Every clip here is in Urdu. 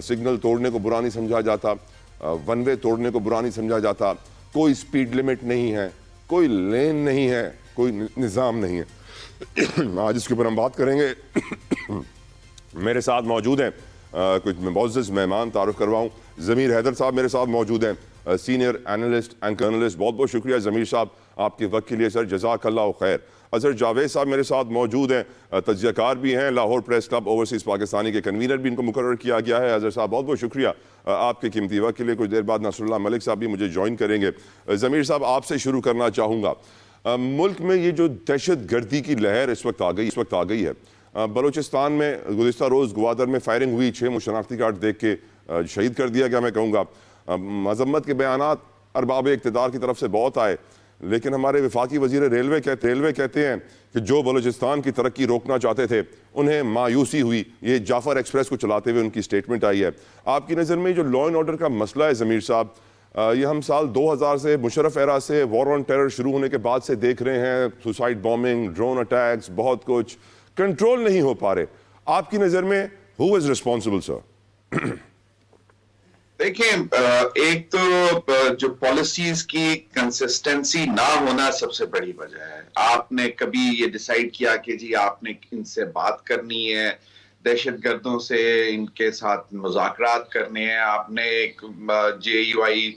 سگنل توڑنے کو برا نہیں سمجھا جاتا, ون وے توڑنے کو برا نہیں سمجھا جاتا, کوئی سپیڈ لمٹ نہیں ہے, کوئی لین نہیں ہے, کوئی نظام نہیں ہے. آج اس کے اوپر ہم بات کریں گے. میرے ساتھ موجود ہیں کچھ معزز مہمان, تعارف کرواؤں. ضمیر حیدر صاحب میرے ساتھ موجود ہیں, سینئر اینالسٹ اینڈ جرنلسٹ. بہت بہت شکریہ ضمیر صاحب آپ کے وقت کے لیے سر, جزاک اللہ خیر. اظہر جاوید صاحب میرے ساتھ موجود ہیں, تجزیہ کار بھی ہیں, Lahore press club overseas Pakistani کے کنوینر بھی ان کو مقرر کیا گیا ہے. اظہر صاحب بہت بہت شکریہ آپ کے قیمتی وقت کے لیے. کچھ دیر بعد نصر اللہ ملک صاحب بھی مجھے جوائن کریں گے. ضمیر صاحب آپ سے شروع کرنا چاہوں گا. ملک میں یہ جو دہشت گردی کی لہر اس وقت آ گئی ہے, بلوچستان میں گزشتہ روز گوادر میں فائرنگ ہوئی, 6 شناختی کارڈ دیکھ کے شہید کر دیا گیا. میں کہوں گا مذمت کے بیانات ارباب اقتدار کی طرف سے بہت آئے, لیکن ہمارے وفاقی وزیر ریلوے کہتے ہیں کہ جو بلوچستان کی ترقی روکنا چاہتے تھے انہیں مایوسی ہوئی. یہ جعفر ایکسپریس کو چلاتے ہوئے ان کی سٹیٹمنٹ آئی ہے. آپ کی نظر میں جو لا اینڈ آرڈر کا مسئلہ ہے ضمیر صاحب, یہ ہم سال 2000 سے مشرف ایرا سے وار آن ٹیرر شروع ہونے کے بعد سے دیکھ رہے ہیں, سوسائڈ بومنگ, ڈرون اٹیکس, بہت کچھ کنٹرول نہیں ہو پا رہے. آپ کی نظر میں who is responsible sir؟ دیکھیں, ایک تو جو پالیسیز کی کنسسٹنسی نہ ہونا سب سے بڑی وجہ ہے. آپ نے کبھی یہ ڈیسائیڈ کیا کہ جی آپ نے ان سے بات کرنی ہے, دہشت گردوں سے ان کے ساتھ مذاکرات کرنے ہیں. آپ نے ایک جے یو آئی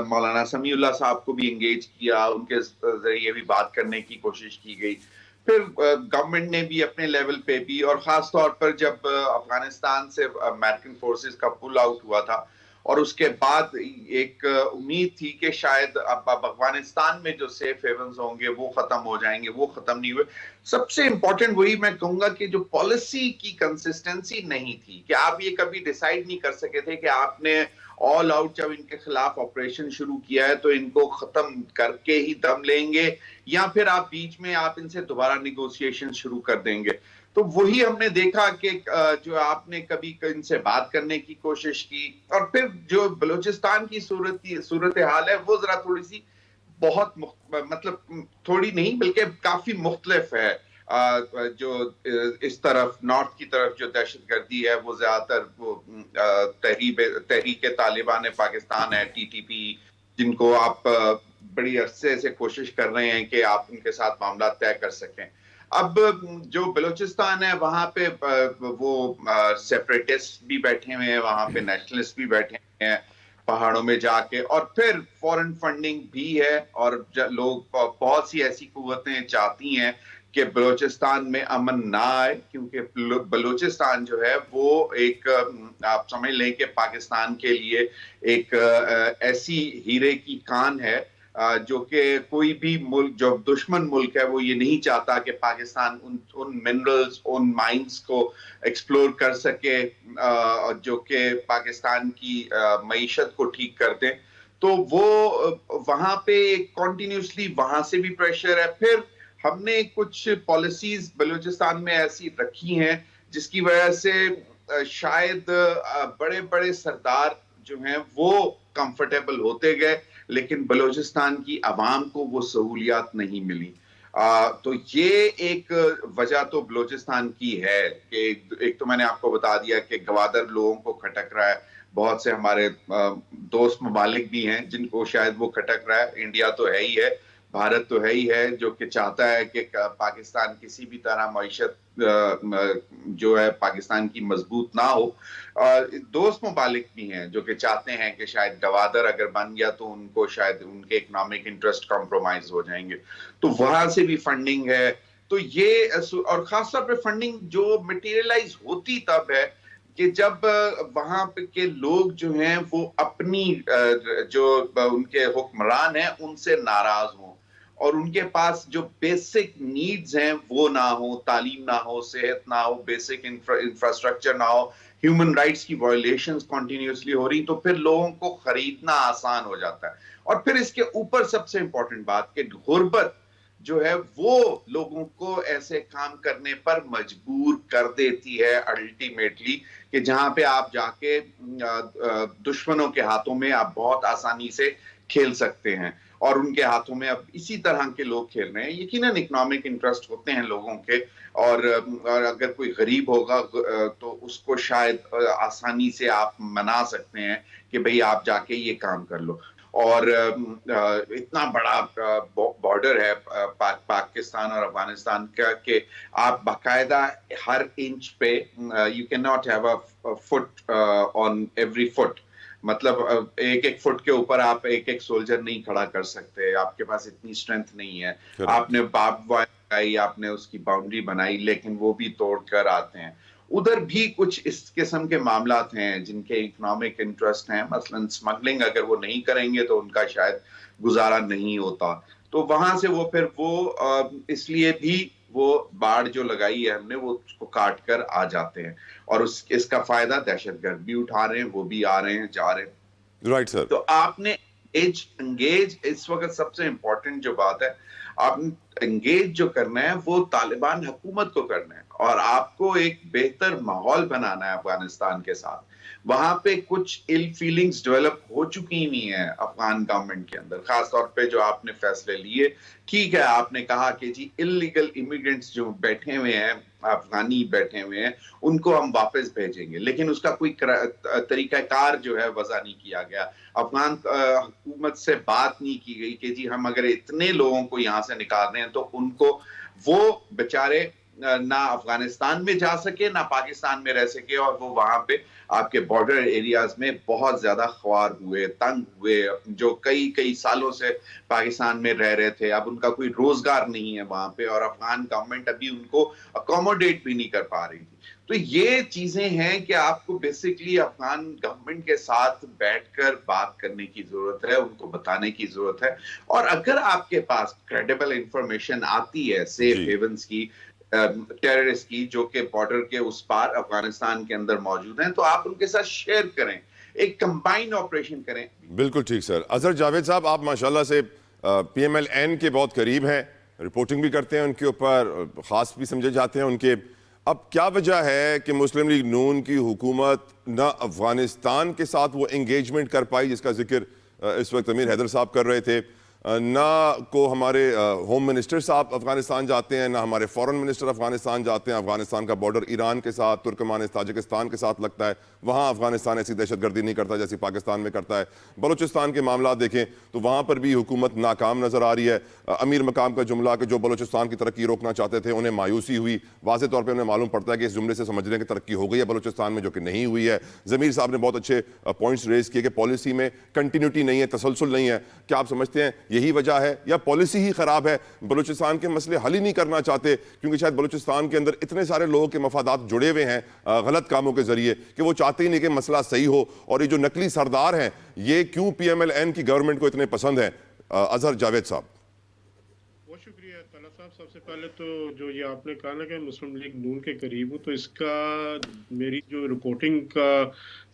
مولانا سمیع اللہ صاحب کو بھی انگیج کیا, ان کے ذریعے بھی بات کرنے کی کوشش کی گئی. پھر گورنمنٹ نے بھی اپنے لیول پہ بھی, اور خاص طور پر جب افغانستان سے امریکن فورسز کا پل آؤٹ ہوا تھا اور اس کے بعد ایک امید تھی کہ شاید اب افغانستان میں جو سیف ہیونز ہوں گے وہ ختم ہو جائیں گے, وہ ختم نہیں ہوئے. سب سے امپورٹنٹ وہی میں کہوں گا کہ جو پالیسی کی کنسسٹنسی نہیں تھی, کہ آپ یہ کبھی ڈیسائیڈ نہیں کر سکے تھے کہ آپ نے آل آؤٹ جب ان کے خلاف آپریشن شروع کیا ہے تو ان کو ختم کر کے ہی دم لیں گے, یا پھر آپ بیچ میں آپ ان سے دوبارہ نیگوسیشن شروع کر دیں گے. تو وہی ہم نے دیکھا کہ جو آپ نے کبھی ان سے بات کرنے کی کوشش کی, اور پھر جو بلوچستان کی صورتحال ہے وہ ذرا تھوڑی سی بہت مطلب تھوڑی نہیں بلکہ کافی مختلف ہے. جو اس طرف نارتھ کی طرف جو دہشت گردی ہے وہ زیادہ تر وہ تحریک طالبان پاکستان ہے, ٹی ٹی پی, جن کو آپ بڑی عرصے سے کوشش کر رہے ہیں کہ آپ ان کے ساتھ معاملات طے کر سکیں. اب جو بلوچستان ہے وہاں پہ وہ سیپریٹسٹ بھی بیٹھے ہوئے ہیں, وہاں پہ نیشنلسٹ بھی بیٹھے ہوئے ہیں پہاڑوں میں جا کے, اور پھر فورن فنڈنگ بھی ہے, اور لوگ بہت سی ایسی قوتیں چاہتی ہیں کہ بلوچستان میں امن نہ آئے, کیونکہ بلوچستان جو ہے وہ ایک آپ سمجھ لیں کہ پاکستان کے لیے ایک ایسی ہیرے کی کان ہے جو کہ کوئی بھی ملک جو دشمن ملک ہے وہ یہ نہیں چاہتا کہ پاکستان ان منرلز, ان مائنز کو ایکسپلور کر سکے جو کہ پاکستان کی معیشت کو ٹھیک کر دیں. تو وہ وہاں پہ کنٹینیوسلی وہاں سے بھی پریشر ہے. پھر ہم نے کچھ پالیسیز بلوچستان میں ایسی رکھی ہیں جس کی وجہ سے شاید بڑے بڑے سردار جو ہیں وہ کمفرٹیبل ہوتے گئے, لیکن بلوچستان کی عوام کو وہ سہولیات نہیں ملی. تو یہ ایک وجہ تو بلوچستان کی ہے کہ ایک تو میں نے آپ کو بتا دیا کہ گوادر لوگوں کو کھٹک رہا ہے, بہت سے ہمارے دوست ممالک بھی ہیں جن کو شاید وہ کھٹک رہا ہے. انڈیا تو ہے ہی ہے, بھارت تو ہے ہی ہے جو کہ چاہتا ہے کہ پاکستان کسی بھی طرح معیشت جو ہے پاکستان کی مضبوط نہ ہو. دوست ممالک بھی ہیں جو کہ چاہتے ہیں کہ شاید گوادر اگر بن گیا تو ان کو شاید ان کے اکنامک انٹرسٹ کمپرومائز ہو جائیں گے, تو وہاں سے بھی فنڈنگ ہے. تو یہ, اور خاص طور پہ فنڈنگ جو مٹیریلائز ہوتی تب ہے کہ جب وہاں پہ کے لوگ جو ہیں وہ اپنی جو ان کے حکمران ہیں ان سے ناراض ہوں, اور ان کے پاس جو بیسک نیڈز ہیں وہ نہ ہو, تعلیم نہ ہو, صحت نہ ہو, بیسک انفراسٹرکچر نہ ہو, ہیومن رائٹس کی وائلیشنز کنٹینیوسلی ہو رہی, تو پھر لوگوں کو خریدنا آسان ہو جاتا ہے. اور پھر اس کے اوپر سب سے امپورٹنٹ بات کہ غربت جو ہے وہ لوگوں کو ایسے کام کرنے پر مجبور کر دیتی ہے الٹیمیٹلی، کہ جہاں پہ آپ جا کے دشمنوں کے ہاتھوں میں آپ بہت آسانی سے کھیل سکتے ہیں، اور ان کے ہاتھوں میں اب اسی طرح کے لوگ کھیل رہے ہیں۔ یقیناً اکنامک انٹرسٹ ہوتے ہیں لوگوں کے، اور اگر کوئی غریب ہوگا تو اس کو شاید آسانی سے آپ منا سکتے ہیں کہ بھئی آپ جا کے یہ کام کر لو۔ اور اتنا بڑا بارڈر ہے پاکستان اور افغانستان کا کہ آپ باقاعدہ ہر انچ پہ you can not have a foot on every foot, مطلب ایک ایک فٹ کے اوپر آپ ایک ایک سولجر نہیں کھڑا کر سکتے، آپ کے پاس اتنی اسٹرینتھ نہیں ہے۔ آپ نے بارب وائر لگائی، آپ نے اس کی باؤنڈری بنائی، لیکن وہ بھی توڑ کر آتے ہیں۔ ادھر بھی کچھ اس قسم کے معاملات ہیں جن کے اکنامک انٹرسٹ ہیں، مثلا سمگلنگ اگر وہ نہیں کریں گے تو ان کا شاید گزارا نہیں ہوتا، تو وہاں سے وہ پھر وہ اس لیے بھی وہ باڑ جو لگائی ہے ہم نے وہ اس کو کاٹ کر آ جاتے ہیں، اور اس کا فائدہ دہشت گرد بھی اٹھا رہے ہیں، وہ بھی آ رہے ہیں جا رہے ہیں۔ رائٹ سر، تو آپ نے انگیج اس وقت سب سے امپورٹنٹ جو بات ہے، آپ نے انگیج جو کرنا ہے وہ طالبان حکومت کو کرنا ہے، اور آپ کو ایک بہتر ماحول بنانا ہے افغانستان کے ساتھ۔ وہاں پہ کچھ ال فیلنگز ڈیولپ ہو چکی ہوئی ہیں افغان گورنمنٹ کے اندر، خاص طور پہ جو آپ نے فیصلے لیے، ٹھیک ہے آپ نے کہا کہ جی انلیگل امیگرینٹس جو بیٹھے ہوئے ہیں، افغانی بیٹھے ہوئے ہیں، ان کو ہم واپس بھیجیں گے، لیکن اس کا کوئی طریقہ کار جو ہے وضع نہیں کیا گیا۔ افغان حکومت سے بات نہیں کی گئی کہ جی ہم اگر اتنے لوگوں کو یہاں سے نکال رہے ہیں تو ان کو وہ بیچارے نہ افغانستان میں جا سکے نہ پاکستان میں رہ سکے، اور وہ وہاں پہ آپ کے بارڈر ایریاز میں بہت زیادہ خوار ہوئے، تنگ ہوئے، جو کئی سالوں سے پاکستان میں رہ رہے تھے، اب ان کا کوئی روزگار نہیں ہے وہاں پہ، اور افغان گورنمنٹ ابھی ان کو اکوموڈیٹ بھی نہیں کر پا رہی تھی۔ تو یہ چیزیں ہیں کہ آپ کو بیسکلی افغان گورنمنٹ کے ساتھ بیٹھ کر بات کرنے کی ضرورت ہے، ان کو بتانے کی ضرورت ہے، اور اگر آپ کے پاس کریڈیبل انفارمیشن آتی ہے سیف ہیونز کی، ٹیررسٹ کی، جو کہ بارڈر کے اس پار افغانستان کے اندر موجود ہیں، تو آپ ان کے ساتھ شیئر کریں، ایک کمبائنڈ آپریشن کریں۔ بالکل ٹھیک سر۔ اظہر جاوید صاحب، آپ ماشاءاللہ سے پی ایم ایل این کے بہت قریب ہیں، رپورٹنگ بھی کرتے ہیں ان کے اوپر، خاص بھی سمجھے جاتے ہیں ان کے۔ اب کیا وجہ ہے کہ مسلم لیگ نون کی حکومت نہ افغانستان کے ساتھ وہ انگیجمنٹ کر پائی جس کا ذکر اس وقت امیر حیدر صاحب کر رہے تھے، نہ کو ہمارے ہوم منسٹر صاحب افغانستان جاتے ہیں، نہ ہمارے فورن منسٹر افغانستان جاتے ہیں؟ افغانستان کا بارڈر ایران کے ساتھ، ترکمانستان، تاجکستان کے ساتھ لگتا ہے، وہاں افغانستان ایسی دہشت گردی نہیں کرتا جیسی پاکستان میں کرتا ہے۔ بلوچستان کے معاملات دیکھیں تو وہاں پر بھی حکومت ناکام نظر آ رہی ہے۔ امیر مقام کا جملہ کہ جو بلوچستان کی ترقی روکنا چاہتے تھے انہیں مایوسی ہوئی، واضح طور پہ انہیں معلوم پڑتا ہے کہ اس جملے سے سمجھ رہے ہیں کہ ترقی ہو گئی ہے بلوچستان میں، جو کہ نہیں ہوئی ہے۔ ضمیر صاحب نے بہت اچھے پوائنٹس ریز کیے کہ پالیسی میں کنٹینیوٹی نہیں ہے، تسلسل نہیں ہے۔ کیا آپ سمجھتے ہیں یہی وجہ ہے یا پالیسی ہی خراب ہے؟ بلوچستان کے مسئلے حل ہی نہیں کرنا چاہتے کیونکہ شاید بلوچستان کے اندر اتنے سارے لوگوں کے مفادات جڑے ہوئے ہیں غلط کاموں کے ذریعے کہ وہ چاہتے ہی نہیں کہ مسئلہ صحیح ہو، اور یہ جو نقلی سردار ہیں یہ کیوں پی ایم ایل این کی گورنمنٹ کو اتنے پسند ہیں؟ اظہر جاوید صاحب۔ بہت شکریہ طلعت صاحب۔ سب سے پہلے تو جو یہ آپ نے کہا نا کہ مسلم لیگ نون کے قریب ہوں، تو اس کا میری جو رپورٹنگ کا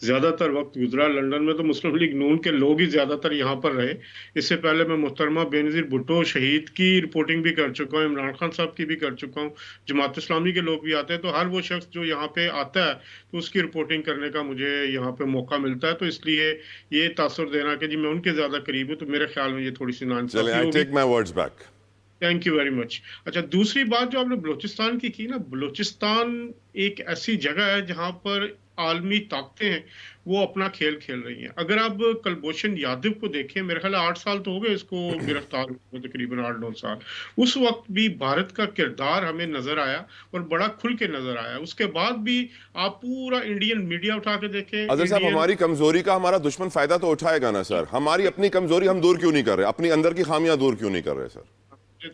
زیادہ تر وقت گزرا لنڈن میں، تو مسلم لیگ نون کے لوگ ہی زیادہ تر یہاں پر رہے۔ اس سے پہلے میں محترمہ بینظیر بھٹو شہید کی رپورٹنگ بھی کر چکا ہوں، عمران خان صاحب کی بھی کر چکا ہوں، جماعت اسلامی کے لوگ بھی آتے ہیں، تو ہر وہ شخص جو یہاں پہ آتا ہے تو اس کی رپورٹنگ کرنے کا مجھے یہاں پہ موقع ملتا ہے، تو اس لیے یہ تاثر دینا کہ جی میں ان کے زیادہ قریب ہوں، تو میرے خیال میں یہ تھوڑی سی ناانصافی ہوگی۔ Thank you very much. اچھا، دوسری بات جو آپ نے بلوچستان کی کی نا، بلوچستان ایک ایسی جگہ ہے جہاں پر عالمی طاقتیں ہیں وہ اپنا کھیل کھیل رہی ہیں۔ اگر آپ کلبھوشن یادو کو دیکھیں، میرے خیال 8 سال تو ہو گئے اس کو گرفتار ہوئے، تقریباً 8-9 سال۔ اس وقت بھی بھارت کا کردار ہمیں نظر آیا اور بڑا کھل کے نظر آیا۔ اس کے بعد بھی آپ پورا انڈین میڈیا اٹھا کے دیکھیں۔ اظہر صاحب، ہماری کمزوری کا ہمارا دشمن فائدہ تو اٹھائے گا نا سر؟ ہماری اپنی کمزوری ہم دور کیوں نہیں کر رہے؟ اپنی اندر کی خامیاں دور کیوں نہیں کر رہے سر؟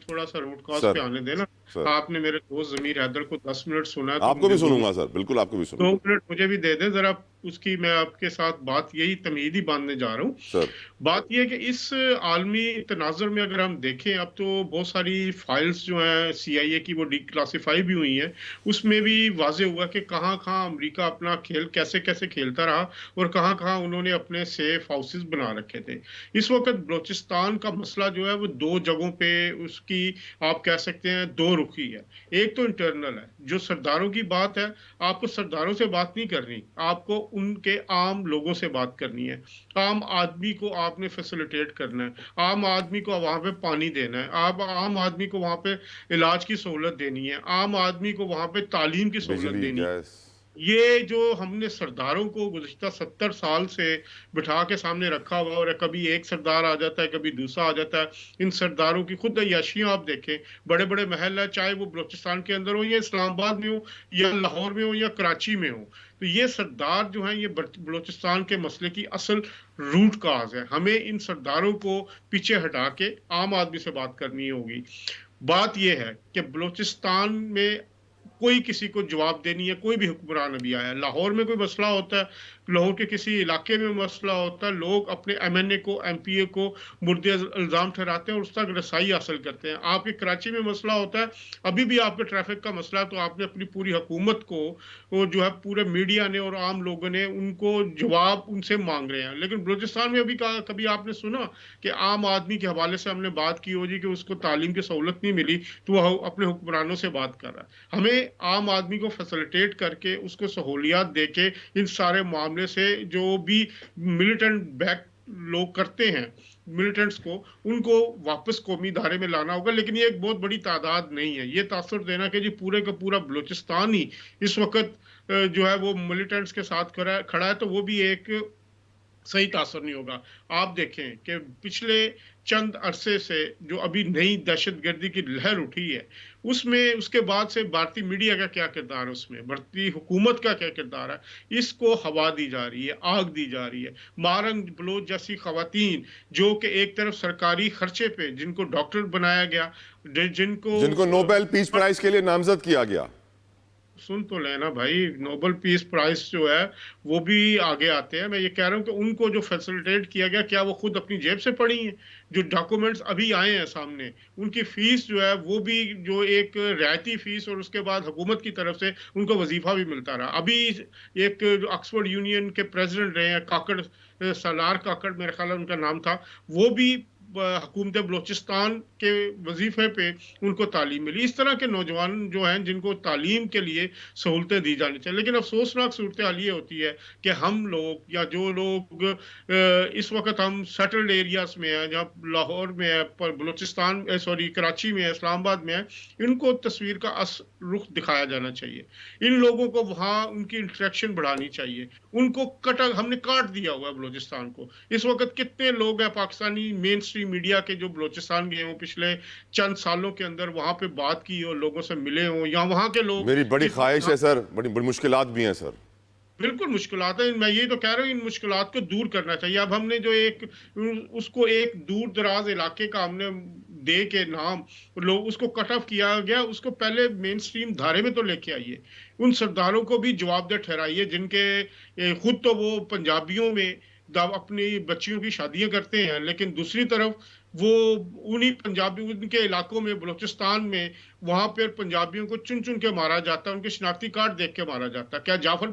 تھوڑا سا روٹ کاز پہ آنے دینا۔ آپ نے میرے دوست ضمیر حیدر کو 10 منٹ سنا ہے، آپ کو بھی سنوں گا سر، بالکل آپ کو بھی سنوں گا۔ 2 منٹ مجھے بھی دے دیں ذرا۔ اس کی میں آپ کے ساتھ بات یہی تمہیدی باندھنے جا رہا ہوں. سر بات یہ ہے کہ اس عالمی تناظر میں اگر ہم دیکھیں اب تو بہت ساری فائلز جو ہیں CIA کی وہ ڈی کلاسیفائی بھی ہوئی ہیں. اس میں بھی واضح ہوا کہ کہاں کہاں امریکہ اپنا کھیل کیسے کیسے کھیلتا رہا اور کہاں کہاں انہوں نے اپنے سیف ہاؤسز بنا رکھے تھے. اس وقت بلوچستان کا مسئلہ جو ہے وہ دو جگہوں پہ اس کی آپ کہہ سکتے ہیں دو رخی ہے. ایک تو انٹرنل ہے, جو سرداروں کی بات ہے, آپ کو سرداروں سے بات نہیں کرنی, آپ کو ان کے عام لوگوں سے بات کرنی ہے. عام آدمی کو آپ نے فیسیلیٹیٹ کرنا ہے, عام آدمی کو وہاں پہ پانی دینا ہے, آپ عام آدمی کو وہاں پہ علاج کی سہولت دینی ہے, عام آدمی کو وہاں پہ تعلیم کی سہولت بجلی دینی ہے. گیس یہ جو ہم نے سرداروں کو گزشتہ 70 سال سے بٹھا کے سامنے رکھا ہوا, اور کبھی ایک سردار آ جاتا ہے کبھی دوسرا آ جاتا ہے. ان سرداروں کی خود عیاشیاں آپ دیکھیں, بڑے بڑے محل ہیں, چاہے وہ بلوچستان کے اندر ہو یا اسلام آباد میں ہو یا لاہور میں ہو یا کراچی میں ہو. تو یہ سردار جو ہیں یہ بلوچستان کے مسئلے کی اصل روٹ کاز ہے. ہمیں ان سرداروں کو پیچھے ہٹا کے عام آدمی سے بات کرنی ہوگی. بات یہ ہے کہ بلوچستان میں کوئی کسی کو جواب دینی ہے, کوئی بھی حکمران ابھی آیا. لاہور میں کوئی مسئلہ ہوتا ہے, لاہور کے کسی علاقے میں مسئلہ ہوتا ہے, لوگ اپنے MNA کو MP کو مرد الزام ٹھہراتے ہیں اور اس تک رسائی حاصل کرتے ہیں. آپ کے کراچی میں مسئلہ ہوتا ہے, ابھی بھی آپ کے ٹریفک کا مسئلہ ہے, تو آپ نے اپنی پوری حکومت کو وہ جو ہے پورے میڈیا نے اور عام لوگوں نے ان کو جواب ان سے مانگ رہے ہیں. لیکن بلوچستان میں ابھی کبھی آپ نے سنا کہ عام آدمی کے حوالے سے ہم نے بات کی ہو جی کہ اس کو تعلیم کی سہولت نہیں ملی تو وہ اپنے حکمرانوں سے بات کر رہا ہے. ہمیں عام آدمی کو فیسیلیٹیٹ کر کے اس کو سہولیات دے کے ان سارے معاملے سے جو بھی ملیٹنٹ بیک لوگ کرتے ہیں ملیٹنٹس کو, ان کو واپس قومی دھارے میں لانا ہوگا. لیکن یہ ایک بہت بڑی تعداد نہیں ہے. یہ تاثر دینا کہ جی پورے کا پورا بلوچستان ہی اس وقت جو ہے وہ ملیٹنٹس کے ساتھ کھڑا ہے, تو وہ بھی ایک صحیح تاثر نہیں ہوگا. آپ دیکھیں کہ پچھلے چند عرصے سے جو ابھی نئی دہشت گردی کی لہر اٹھی ہے, اس میں اس کے بعد سے بھارتی میڈیا کا کیا کردار ہے, اس میں بھارتی حکومت کا کیا کردار ہے, اس کو ہوا دی جا رہی ہے, آگ دی جا رہی ہے. مارنگ بلوچ جیسی خواتین جو کہ ایک طرف سرکاری خرچے پہ جن کو ڈاکٹر بنایا گیا, جن کو نوبل پیس پرائز کے لیے نامزد کیا گیا. سن تو لینا بھائی, نوبل پیس پرائز جو ہے وہ بھی آگے آتے ہیں. میں یہ کہہ رہا ہوں کہ ان کو جو فیسیلیٹیٹ کیا گیا, کیا وہ خود اپنی جیب سے پڑھی ہیں؟ جو ڈاکومنٹس ابھی آئے ہیں سامنے, ان کی فیس جو ہے وہ بھی جو ایک رعایتی فیس, اور اس کے بعد حکومت کی طرف سے ان کو وظیفہ بھی ملتا رہا. ابھی ایک جو آکسفورڈ یونین کے پریزیڈنٹ رہے ہیں کاکڑ, سالار کاکڑ میرے خیال ان کا نام تھا, وہ بھی حکومت بلوچستان کے وظیفے پہ ان کو تعلیم ملی. اس طرح کے نوجوان جو ہیں جن کو تعلیم کے لیے سہولتیں دی جانی چاہیے. لیکن افسوسناک صورتحال یہ ہوتی ہے کہ ہم لوگ یا جو لوگ اس وقت ہم سیٹلڈ ایریاز میں ہیں, جہاں لاہور میں ہے, بلوچستان کراچی میں ہے, اسلام آباد میں ہے, ان کو تصویر کا رخ دکھایا جانا چاہیے. ان لوگوں کو وہاں ان کی انٹریکشن بڑھانی چاہیے. ان کو ہم نے کاٹ دیا ہوا ہے بلوچستان کو. اس وقت کتنے لوگ ہیں پاکستانی مین اسٹریم میڈیا کے جو بلوچستان گئے ہوں پچھلے چند سالوں کے اندر, وہاں پہ بات کی ہو, لوگوں سے ملے ہوں, یا وہاں کے لوگ. میری بڑی خواہش ہے سر, بڑی مشکلات بھی ہیں سر. بالکل مشکلات ہیں, میں یہ تو کہہ رہا ہوں ان مشکلات کو دور کرنا چاہیے. اب ہم نے جو اس کو ایک دور دراز علاقے کا ہم نے دے کے نام لوگ اس کو کٹ آف کیا گیا, اس کو پہلے مین سٹریم دھارے میں تو لے کے آئیے. ان سرداروں کو بھی جواب دہ ٹھہرائیے جن کے خود تو وہ پنجابیوں میں اپنی بچیوں کی شادیاں کرتے ہیں, لیکن دوسری طرف وہ انہی پنجابی ان کے علاقوں میں بلوچستان میں وہاں پہ پنجابیوں کو چن چن کے مارا جاتا ہے, ان کے شناختی کارڈ دیکھ کے مارا جاتا ہے. کیا جعفر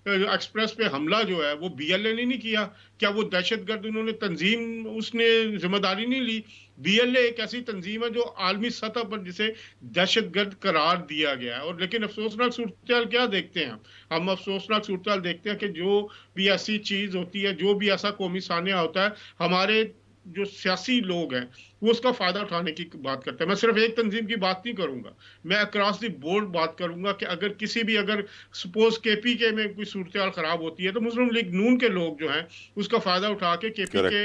ایکسپریس پہ حملہ جو ہے وہ BLA نے نہیں کیا؟ کیا وہ دہشت گرد انہوں نے تنظیم اس نے ذمہ داری نہیں لی؟ BLA ایک ایسی تنظیم ہے جو عالمی سطح پر جسے دہشت گرد قرار دیا گیا ہے. اور لیکن افسوسناک صورتحال کیا دیکھتے ہیں ہم افسوسناک صورتحال دیکھتے ہیں کہ جو بھی ایسی چیز ہوتی ہے, جو بھی ایسا قومی سانحہ ہوتا ہے, ہمارے جو سیاسی لوگ ہیں وہ اس کا فائدہ اٹھانے کی بات کرتے ہیں. میں صرف ایک تنظیم کی بات نہیں کروں گا, میں اکراس دی بورڈ بات کروں گا کہ اگر کسی بھی اگر سپوز KPK میں کوئی صورتحال خراب ہوتی ہے تو مسلم لیگ نون کے لوگ جو ہیں اس کا فائدہ اٹھا کے KPK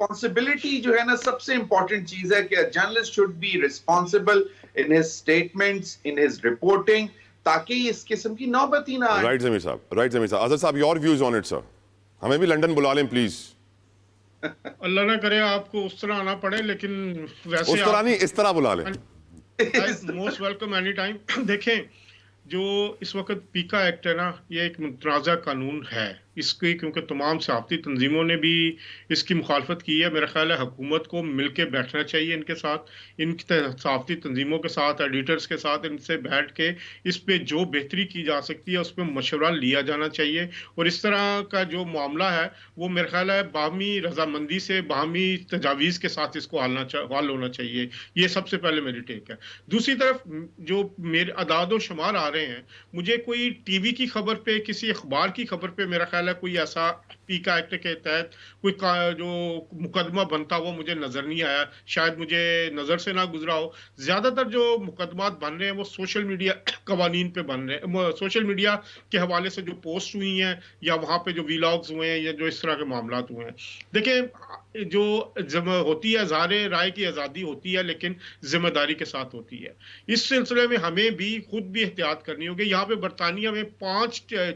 responsibility جو ہے نا سب سے امپورٹنٹ چیز ہے کہ journalist should be responsible in his statements, in his reporting, تاکہ اس قسم کی نوبت ہی نہ آئے. رائٹ ضمیر صاحب، رائٹ ضمیر صاحب. اظہر صاحب your views on it sir. ہمیں بھی لنڈن بلا لیں پلیز. اللہ نہ کرے آپ کو اس طرح آنا پڑے، لیکن ویسے اس طرح نہیں، اس طرح بلا لیں. Most welcome any time. دیکھیں جو اس وقت پیکا ایکٹ ہے نا، یہ ایک متنازع قانون ہے. اس کی کیونکہ تمام صحافتی تنظیموں نے بھی اس کی مخالفت کی ہے. میرا خیال ہے حکومت کو مل کے بیٹھنا چاہیے ان کے ساتھ، ان صحافتی تنظیموں کے ساتھ، ایڈیٹرز کے ساتھ، ان سے بیٹھ کے اس پہ جو بہتری کی جا سکتی ہے اس پہ مشورہ لیا جانا چاہیے. اور اس طرح کا جو معاملہ ہے وہ میرا خیال ہے باہمی رضامندی سے، باہمی تجاویز کے ساتھ اس کو حل ہونا چاہیے. یہ سب سے پہلے میری ٹیک ہے. دوسری طرف جو میرے اعداد و شمار آ رہے ہیں، مجھے کوئی ٹی وی کی خبر پہ، کسی اخبار کی خبر پہ میرا خیال ہے کوئی ایسا پیکا ایکٹ کے تحت کوئی جو مقدمہ بنتا ہوا مجھے نظر نہیں آیا. شاید مجھے نظر سے نہ گزرا ہو. زیادہ تر جو مقدمات بن رہے ہیں وہ سوشل میڈیا قوانین پہ بن رہے ہیں، سوشل میڈیا کے حوالے سے جو پوسٹ ہوئی ہیں یا وہاں پہ جو ویلاگز ہوئے ہیں یا جو اس طرح کے معاملات ہوئے ہیں. دیکھیں جو ہوتی ہے اظہار رائے کی آزادی ہوتی ہے، لیکن ذمہ داری کے ساتھ ہوتی ہے. اس سلسلے میں ہمیں بھی خود بھی احتیاط کرنی ہوگی. یہاں پہ برطانیہ میں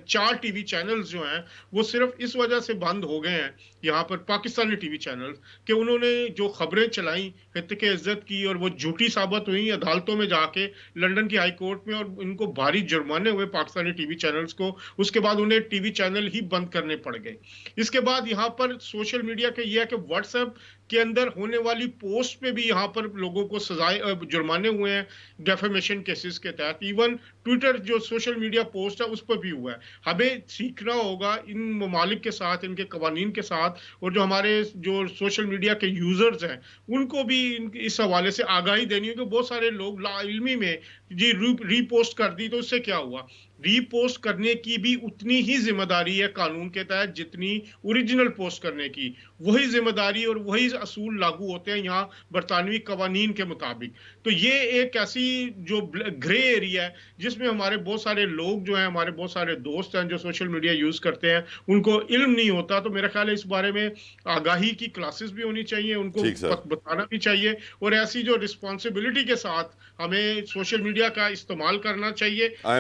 4 ٹی وی چینلز جو ہیں وہ صرف اس وجہ سے بند ہو گئے ہیں یہاں پر، پاکستانی ٹی وی چینل، کہ انہوں نے جو خبریں چلائیں خطے کی عزت کی اور وہ جھوٹی ثابت ہوئیں عدالتوں میں جا کے، لنڈن کی ہائی کورٹ میں، اور ان کو بھاری جرمانے ہوئے پاکستانی ٹی وی چینلز کو. اس کے بعد انہیں ٹی وی چینل ہی بند کرنے پڑ گئے. اس کے بعد یہاں پر سوشل میڈیا کا یہ ہے کہ واٹس ایپ کے اندر ہونے والی پوسٹ پہ بھی یہاں پر لوگوں کو سزائے جرمانے ہوئے ہیں ڈیفیمیشن کیسز کے تحت. ایون ٹویٹر جو سوشل میڈیا پوسٹ ہے اس پر بھی ہوا ہے. ہمیں سیکھنا ہوگا ان ممالک کے ساتھ، ان کے قوانین کے ساتھ، اور جو ہمارے جو سوشل میڈیا کے یوزرز ہیں ان کو بھی اس حوالے سے آگاہی دینی ہے کہ بہت سارے لوگ لا علمی میں جی ری پوسٹ کر دی تو اس سے کیا ہوا. ری پوسٹ کرنے کی بھی اتنی ہی ذمہ داری ہے قانون کے تحت جتنی اوریجنل پوسٹ کرنے کی. وہی ذمہ داری اور وہی اصول لاگو ہوتے ہیں یہاں برطانوی قوانین کے مطابق. تو یہ ایک ایسی جو گرے ایریا ہے جس میں ہمارے بہت سارے لوگ جو ہیں، ہمارے بہت سارے دوست ہیں جو سوشل میڈیا یوز کرتے ہیں، ان کو علم نہیں ہوتا. تو میرا خیال ہے اس بارے میں آگاہی کی کلاسز بھی ہونی چاہیے، ان کو بتانا بھی چاہیے، اور ایسی جو رسپانسبلٹی کے ساتھ ہمیں سوشل میڈیا کا استعمال کرنا چاہیے. I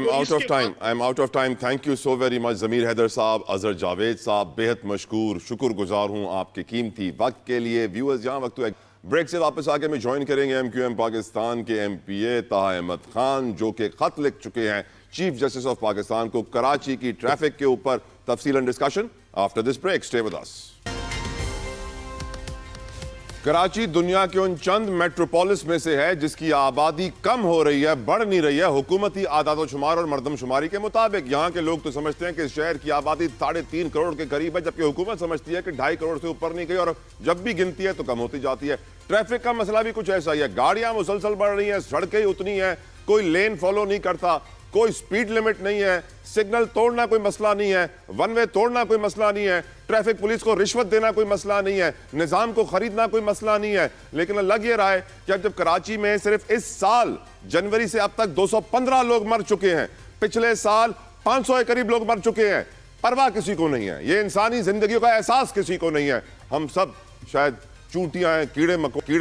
am out of time. Thank you so very much ضمیر حیدر صاحب، اظہر جاوید صاحب، بہت مشکور، شکر گزار ہوں آپ کے قیمتی وقت کے لیے. ویورز جہاں وقت بریک سے واپس آ کے میں جوائن کریں گے MQM پاکستان کے MP طاہا احمد خان، جو کہ خط لکھ چکے ہیں چیف جسٹس آف پاکستان کو کراچی کی ٹریفک کے اوپر. تفصیلاً discussion after this break. Stay with us. Karachi دنیا کے ان چند میٹروپولس میں سے ہے جس کی آبادی کم ہو رہی ہے، بڑھ نہیں رہی ہے حکومتی اعداد و شمار اور مردم شماری کے مطابق. یہاں کے لوگ تو سمجھتے ہیں کہ اس شہر کی آبادی 3.5 کروڑ کے قریب ہے، جبکہ حکومت سمجھتی ہے کہ 2.5 کروڑ سے اوپر نہیں گئی، اور جب بھی گنتی ہے تو کم ہوتی جاتی ہے. ٹریفک کا مسئلہ بھی کچھ ایسا ہی ہے. گاڑیاں مسلسل بڑھ رہی ہیں، سڑکیں اتنی ہیں، کوئی لین فالو نہیں کرتا، کوئی سپیڈ لیمٹ نہیں ہے، سگنل توڑنا کوئی مسئلہ نہیں ہے، ون وے توڑنا کوئی مسئلہ نہیں ہے، ٹریفک پولیس کو رشوت دینا کوئی مسئلہ نہیں ہے، نظام کو خریدنا کوئی مسئلہ نہیں ہے. لیکن لگ یہ رہا ہے کہ اب جب کراچی میں صرف اس سال جنوری سے اب تک 215 لوگ مر چکے ہیں، پچھلے سال 500 کے قریب لوگ مر چکے ہیں، پرواہ کسی کو نہیں ہے، یہ انسانی زندگیوں کا احساس کسی کو نہیں ہے. ہم سب شاید چونٹیاں ہیں، کیڑے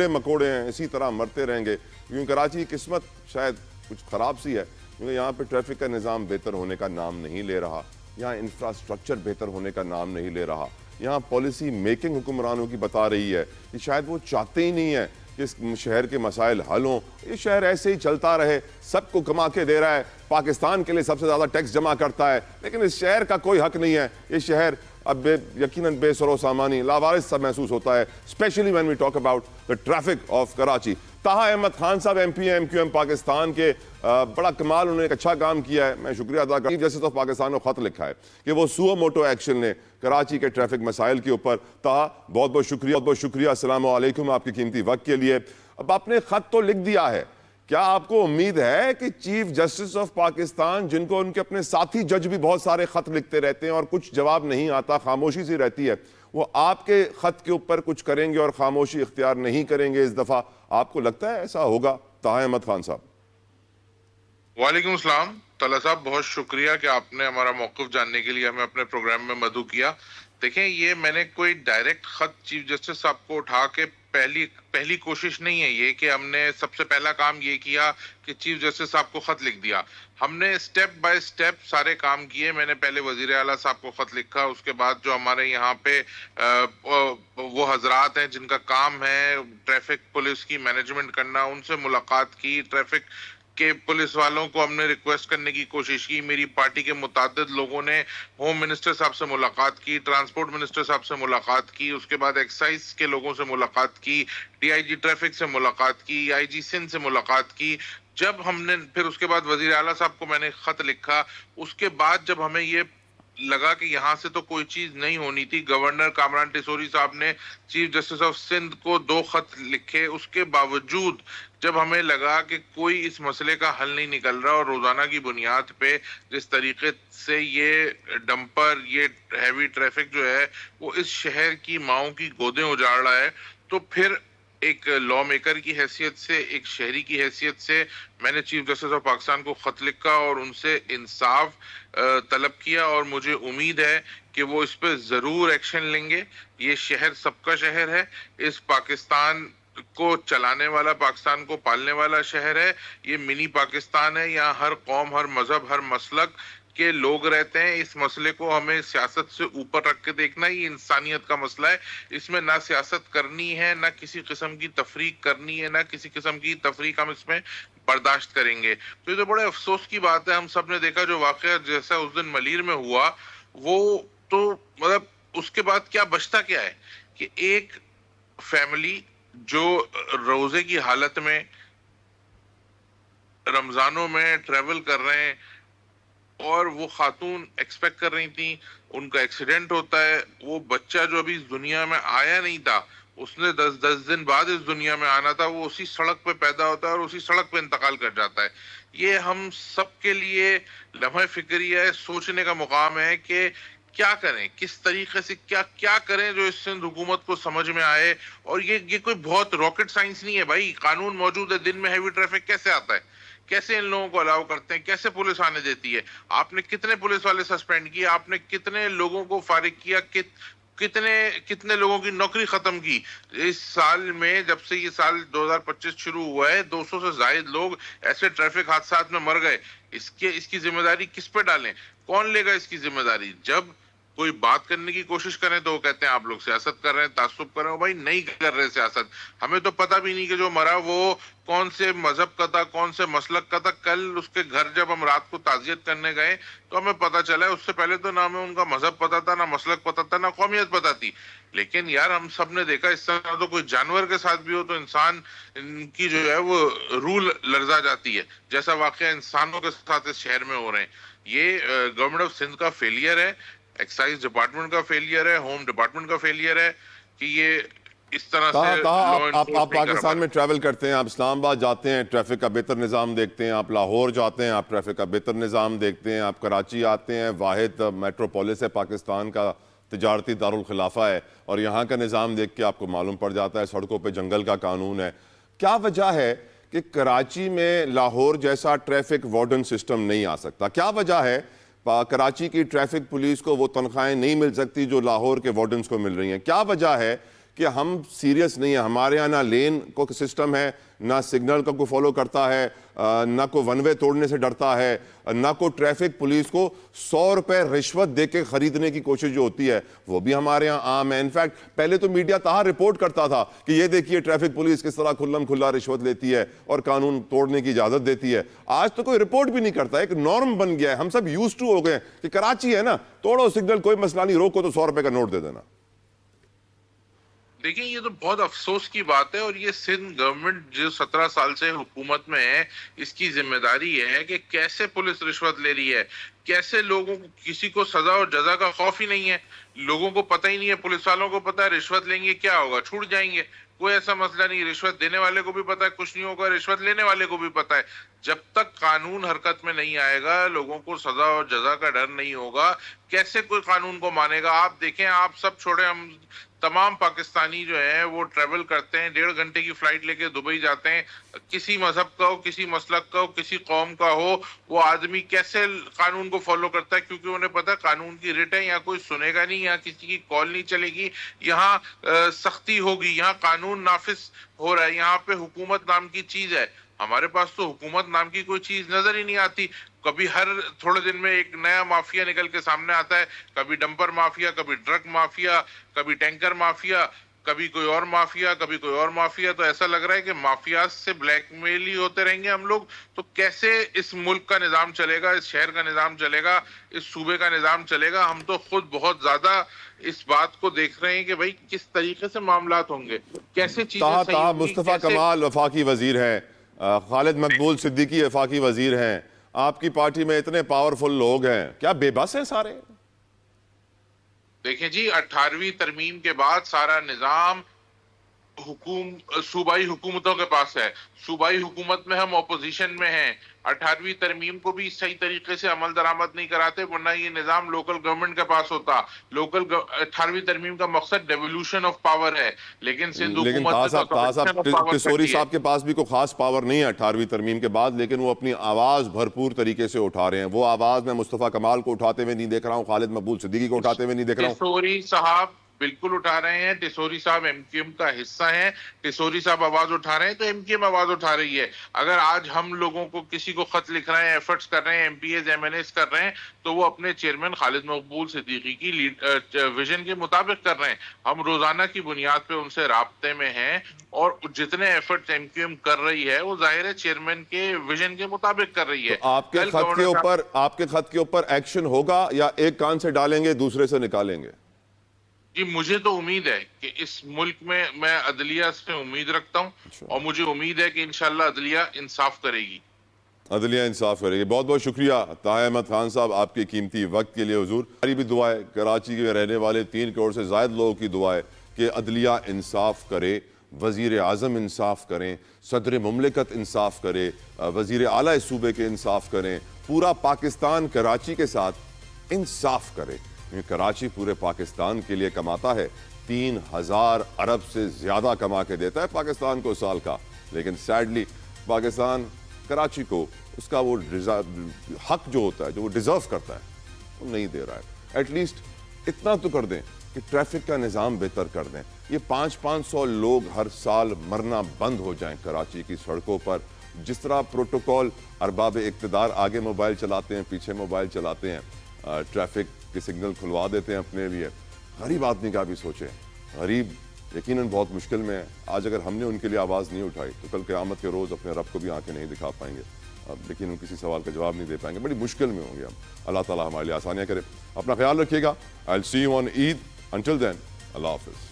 مکوڑے ہیں، اسی طرح مرتے رہیں گے. کیونکہ کراچی کی قسمت شاید کچھ خراب سی ہے، کیونکہ یہاں پہ ٹریفک کا نظام بہتر ہونے کا نام نہیں لے رہا، یہاں انفراسٹرکچر بہتر ہونے کا نام نہیں لے رہا، یہاں پالیسی میکنگ حکمرانوں کی بتا رہی ہے کہ شاید وہ چاہتے ہی نہیں ہے کہ اس شہر کے مسائل حل ہوں. یہ شہر ایسے ہی چلتا رہے، سب کو کما کے دے رہا ہے، پاکستان کے لیے سب سے زیادہ ٹیکس جمع کرتا ہے، لیکن اس شہر کا کوئی حق نہیں ہے. یہ شہر اب یقیناً بے سر و سامانی لاوارث سا محسوس ہوتا ہے، especially when we talk about the traffic of Karachi. Taha Ahmed Khan صاحب MP MQM پاکستان کے، بڑا کمال، انہوں نے ایک اچھا کام کیا ہے، میں شکریہ ادا کرتا ہوں. چیف جسٹس آف پاکستان کو خط لکھا ہے کہ وہ سو موٹو ایکشن لیں کراچی کے ٹریفک مسائل کے اوپر. طاہا بہت بہت شکریہ، السلام علیکم آپ کے قیمتی وقت کے لیے. اب آپ نے خط تو لکھ دیا ہے، کیا آپ کو امید ہے کہ چیف جسٹس آف پاکستان، جن کو ان کے اپنے ساتھی جج بھی بہت سارے خط لکھتے رہتے ہیں اور کچھ جواب نہیں آتا، خاموشی سی رہتی ہے، وہ آپ کے خط کے اوپر کچھ کریں گے اور خاموشی اختیار نہیں کریں گے اس دفعہ؟ آپ کو لگتا ہے ایسا ہوگا؟ طاہا احمد خان صاحب. وعلیکم السلام. طلعت صاحب بہت شکریہ کہ آپ نے ہمارا موقف جاننے کے لیے ہمیں اپنے پروگرام میں مدعو کیا. دیکھیں یہ میں نے کوئی ڈائریکٹ خط چیف جسٹس صاحب کو اٹھا کے پہلی کوشش نہیں ہے یہ کہ ہم نے سب سے پہلا کام یہ کیا کہ چیف جسٹس صاحب کو خط لکھ دیا. ہم نے سٹیپ بائی سٹیپ سارے کام کیے. میں نے پہلے وزیر اعلیٰ صاحب کو خط لکھا, اس کے بعد جو ہمارے یہاں پہ وہ حضرات ہیں جن کا کام ہے ٹریفک پولیس کی مینجمنٹ کرنا, ان سے ملاقات کی. ٹریفک کہ پولیس والوں کو ہم نے ریکویسٹ کرنے کی کوشش کی. میری پارٹی کے متعدد لوگوں نے ہوم منسٹر صاحب سے ملاقات کی, ٹرانسپورٹ منسٹر صاحب سے ملاقات کی, اس کے بعد ایکسائز کے لوگوں سے ملاقات کی, ڈی آئی جی ٹریفک سے ملاقات کی, آئی جی سندھ سے ملاقات کی. جب ہم نے پھر اس کے بعد وزیر اعلیٰ صاحب کو میں نے خط لکھا, اس کے بعد جب ہمیں یہ لگا کہ یہاں سے تو کوئی چیز نہیں ہونی تھی, گورنر کامران ٹیسوری صاحب نے چیف جسٹس آف سندھ کو 2 خط لکھے. اس کے باوجود جب ہمیں لگا کہ کوئی اس مسئلے کا حل نہیں نکل رہا اور روزانہ کی بنیاد پہ جس طریقے سے یہ ڈمپر, یہ ہیوی ٹریفک جو ہے وہ اس شہر کی ماؤں کی گودیں اجاڑ رہا ہے, تو پھر ایک لا میکر کی حیثیت سے, ایک شہری کی حیثیت سے میں نے چیف جسٹس آف پاکستان کو خط لکھا اور ان سے انصاف طلب کیا, اور مجھے امید ہے کہ وہ اس پہ ضرور ایکشن لیں گے. یہ شہر سب کا شہر ہے, اس پاکستان کو چلانے والا, پاکستان کو پالنے والا شہر ہے. یہ منی پاکستان ہے, یہاں ہر قوم, ہر مذہب, ہر مسلک کے لوگ رہتے ہیں. اس مسئلے کو ہمیں سیاست سے اوپر رکھ کے دیکھنا ہے. یہ انسانیت کا مسئلہ ہے, اس میں نہ سیاست کرنی ہے, نہ کسی قسم کی تفریق کرنی ہے, نہ کسی قسم کی تفریق ہم اس میں برداشت کریں گے. تو یہ تو بڑے افسوس کی بات ہے. ہم سب نے دیکھا جو واقعہ جیسا اس دن ملیر میں ہوا, وہ تو مطلب اس کے بعد کیا بچتا کیا ہے کہ ایک فیملی جو روزے کی حالت میں رمضانوں میں ٹریول کر رہے ہیں, اور وہ خاتون ایکسپیکٹ کر رہی تھیں, ان کا ایکسیڈنٹ ہوتا ہے. وہ بچہ جو ابھی اس دنیا میں آیا نہیں تھا, اس نے 10 دن بعد اس دنیا میں آنا تھا, وہ اسی سڑک پہ پیدا ہوتا ہے اور اسی سڑک پہ انتقال کر جاتا ہے. یہ ہم سب کے لیے لمحہ فکریہ ہے, سوچنے کا مقام ہے کہ کیا کریں, کس طریقے سے کیا کریں جو اس سندھ حکومت کو سمجھ میں آئے. اور یہ کوئی بہت راکٹ سائنس نہیں ہے بھائی. قانون موجود ہے, دن میں ہیوی ٹریفک کیسے آتا ہے, کیسے ان لوگوں کو الاؤ کرتے ہیں, کیسے پولیس آنے دیتی ہے. آپ نے کتنے پولیس والے سسپینڈ کیے, آپ نے کتنے لوگوں کو فارغ کیا, کتنے لوگوں کی نوکری ختم کی. اس سال میں جب سے یہ سال 2025 شروع ہوا ہے, 200 سے زائد لوگ ایسے ٹریفک حادثات میں مر گئے. اس کی ذمہ داری کس پہ ڈالیں, کون لے گا اس کی ذمہ داری؟ جب کوئی بات کرنے کی کوشش کریں تو وہ کہتے ہیں آپ لوگ سیاست کر رہے ہیں, تعصب کر رہے ہیں. بھائی نہیں کر رہے سیاست, ہمیں تو پتہ بھی نہیں کہ جو مرا وہ کون سے مذہب کا تھا, کون سے مسلک کا تھا. کل اس کے گھر جب ہم رات کو تعزیت کرنے گئے تو ہمیں پتہ چلا ہے, اس سے پہلے تو نہ ہمیں ان کا مذہب پتہ تھا, نہ مسلک پتہ تھا, نہ قومیت پتہ تھی. لیکن یار ہم سب نے دیکھا اس طرح تو کوئی جانور کے ساتھ بھی ہو تو انسان کی جو ہے وہ روح لرزا جاتی ہے, جیسا واقعہ انسانوں کے ساتھ اس شہر میں ہو رہے ہیں. یہ گورنمنٹ آف سندھ کا فیلئر ہے, ایکسائز ڈپارٹمنٹ کا فیلئر ہے, ہوم ڈپارٹمنٹ کا فیلئر ہے کہ یہ اس طرح سے آپ پاکستان میں ٹریول کرتے ہیں, آپ اسلام آباد جاتے ہیں, ٹریفک کا بہتر نظام دیکھتے ہیں, آپ لاہور جاتے ہیں, آپ ٹریفک کا بہتر نظام دیکھتے ہیں, آپ کراچی آتے ہیں, واحد میٹروپولس ہے پاکستان کا, تجارتی دارالخلافہ ہے, اور یہاں کا نظام دیکھ کے آپ کو معلوم پڑ جاتا ہے سڑکوں پہ جنگل کا قانون ہے. کیا وجہ ہے کہ کراچی میں لاہور جیسا ٹریفک وارڈن سسٹم نہیں آ سکتا؟ کیا وجہ ہے کراچی کی ٹریفک پولیس کو وہ تنخواہیں نہیں مل سکتی جو لاہور کے وارڈنز کو مل رہی ہیں؟ کیا وجہ ہے کہ ہم سیریس نہیں ہیں؟ ہمارے ہاں نہ لین کو سسٹم ہے, نہ سگنل کا کوئی فالو کرتا ہے, نہ کوئی ون وے توڑنے سے ڈرتا ہے, نہ کوئی ٹریفک پولیس کو 100 روپے رشوت دے کے خریدنے کی کوشش جو ہوتی ہے وہ بھی ہمارے ہاں عام ہے. انفیکٹ پہلے تو میڈیا تاہا رپورٹ کرتا تھا کہ یہ دیکھیے ٹریفک پولیس کس طرح کھلم کھلا رشوت لیتی ہے اور قانون توڑنے کی اجازت دیتی ہے. آج تو کوئی رپورٹ بھی نہیں کرتا, ایک نارم بن گیا ہے, ہم سب یوز ٹو ہو گئے کہ کراچی ہے نا, توڑو سگنل, کوئی مسئلہ نہیں, روکو تو 100 روپے کا نوٹ دے دینا. دیکھیں یہ تو بہت افسوس کی بات ہے, اور یہ سندھ گورنمنٹ جو 17 سال سے حکومت میں ہے, اس کی ذمہ داری ہے کہ کیسے پولیس رشوت لے رہی ہے, کیسے لوگوں کو, کسی کو سزا اور جزا کا خوف ہی نہیں ہے. لوگوں کو پتہ ہی نہیں ہے, پولیس والوں کو پتہ ہے رشوت لیں گے کیا ہوگا, چھوٹ جائیں گے, کوئی ایسا مسئلہ نہیں. رشوت دینے والے کو بھی پتہ ہے کچھ نہیں ہوگا, رشوت لینے والے کو بھی پتہ ہے. جب تک قانون حرکت میں نہیں آئے گا, لوگوں کو سزا اور جزا کا ڈر نہیں ہوگا, کیسے کوئی قانون کو مانے گا؟ آپ دیکھیں, آپ سب چھوڑیں, ہم تمام پاکستانی جو ہیں وہ ٹریول کرتے ہیں, 1.5 گھنٹے کی فلائٹ لے کے دبئی جاتے ہیں. کسی مذہب کا ہو, کسی مسلک کا ہو, کسی قوم کا ہو, وہ آدمی کیسے قانون کو فالو کرتا ہے, کیونکہ انہیں پتا ہے قانون کی رٹ ہے, یہاں کوئی سنے گا نہیں, یہاں کسی کی کال نہیں چلے گی, یہاں سختی ہوگی, یہاں قانون نافذ ہو رہا ہے, یہاں پہ حکومت نام کی چیز ہے. ہمارے پاس تو حکومت نام کی کوئی چیز نظر ہی نہیں آتی. کبھی ہر تھوڑے دن میں ایک نیا مافیا نکل کے سامنے آتا ہے, کبھی ڈمپر مافیا, کبھی ٹرک مافیا, کبھی ٹینکر مافیا, کبھی کوئی اور مافیا, کبھی کوئی اور مافیا. تو ایسا لگ رہا ہے کہ مافیاز سے بلیک میل ہی ہوتے رہیں گے ہم لوگ. تو کیسے اس ملک کا نظام چلے گا, اس شہر کا نظام چلے گا, اس صوبے کا نظام چلے گا؟ ہم تو خود بہت زیادہ اس بات کو دیکھ رہے ہیں کہ بھائی کس طریقے سے معاملات ہوں گے, کیسے چیزیں صحیح تاہم ہوں گی, مصطفیٰ کیسے. کمال وفاقی وزیر ہیں, خالد مقبول صدیقی وفاقی وزیر ہیں, آپ کی پارٹی میں اتنے پاورفل لوگ ہیں, کیا بے بس ہیں سارے؟ دیکھیں جی, 18ویں ترمیم کے بعد سارا نظام صوبائی حکومتوں کے پاس ہے. صوبائی حکومت میں ہم اپوزیشن میں ہیں. 18ویں ترمیم کو بھی صحیح طریقے سے عمل درآمد نہیں کراتے, ورنہ یہ نظام لوکل گورنمنٹ کے پاس ہوتا. 18ویں ترمیم کا مقصد ڈیولوشن آف پاور ہے, لیکن سندھ لیکن حکومت نے تو طاہر سپریشن صاحب آف پاور کر ٹسوری دی ہے. صاحب کے پاس بھی کوئی خاص پاور نہیں ہے 18ویں ترمیم کے بعد, لیکن وہ اپنی آواز بھرپور طریقے سے اٹھا رہے ہیں. وہ آواز میں مصطفیٰ کمال کو اٹھاتے ہوئے نہیں دیکھ رہا ہوں, خالد مقبول صدیقی کو اٹھاتے ہوئے نہیں دیکھ رہا ہوں. ٹسوری صاحب بالکل اٹھا رہے ہیں. ٹسوری صاحب ایم کیو ایم کا حصہ ہیں. ٹسوری صاحب آواز اٹھا رہے ہیں تو ایم کیو ایم آواز اٹھا رہی ہے. اگر آج ہم لوگوں کو کسی کو خط لکھ رہے ہیں, ایفرٹس کر رہے ہیں, M P As M N As کر رہے ہیں, تو وہ اپنے چیئرمین خالد مقبول صدیقی کی ویژن کے مطابق کر رہے ہیں. ہم روزانہ کی بنیاد پہ ان سے رابطے میں ہیں, اور جتنے ایفرٹس ایم کیو ایم کر رہی ہے وہ ظاہر ہے چیئرمین کے ویژن کے مطابق کر رہی ہے. تو آپ کے خط کے اوپر ایکشن ہوگا یا ایک کان سے ڈالیں گے دوسرے سے نکالیں گے؟ جی مجھے تو امید ہے کہ اس ملک میں عدلیہ سے امید رکھتا ہوں, اور مجھے امید ہے کہ انشاءاللہ عدلیہ انصاف کرے گی. عدلیہ انصاف کرے گی. بہت بہت شکریہ طاہر احمد خان صاحب آپ کے قیمتی وقت کے لیے. حضور ہماری بھی دعا ہے, کراچی کے رہنے والے 3 کروڑ سے زائد لوگوں کی دعا ہے کہ عدلیہ انصاف کرے, وزیر اعظم انصاف کریں, صدر مملکت انصاف کرے, وزیر اعلیٰ صوبے کے انصاف کریں, پورا پاکستان کراچی کے ساتھ انصاف کرے. کراچی پورے پاکستان کے لیے کماتا ہے, 3000 ارب سے زیادہ کما کے دیتا ہے پاکستان کو سال کا, لیکن سیڈلی پاکستان کراچی کو اس کا وہ حق جو ہوتا ہے, جو وہ ڈیزرو کرتا ہے, وہ نہیں دے رہا ہے. ایٹ لیسٹ اتنا تو کر دیں کہ ٹریفک کا نظام بہتر کر دیں. یہ 500 لوگ ہر سال مرنا بند ہو جائیں کراچی کی سڑکوں پر. جس طرح پروٹوکول ارباب اقتدار آگے موبائل چلاتے ہیں, پیچھے موبائل چلاتے ہیں, ٹریفک کے سگنل کھلوا دیتے ہیں اپنے لیے. غریب آدمی کا بھی سوچیں, غریب یقیناً بہت مشکل میں ہے. آج اگر ہم نے ان کے لیے آواز نہیں اٹھائی تو کل قیامت کے روز اپنے رب کو بھی آنکھیں نہیں دکھا پائیں گے, لیکن ان کسی سوال کا جواب نہیں دے پائیں گے. بڑی مشکل میں ہوں گے ہم. اللہ تعالیٰ ہمارے لیے آسانیاں کرے. اپنا خیال رکھیے گا. I'll see you on Eid. Until then, اللہ حافظ.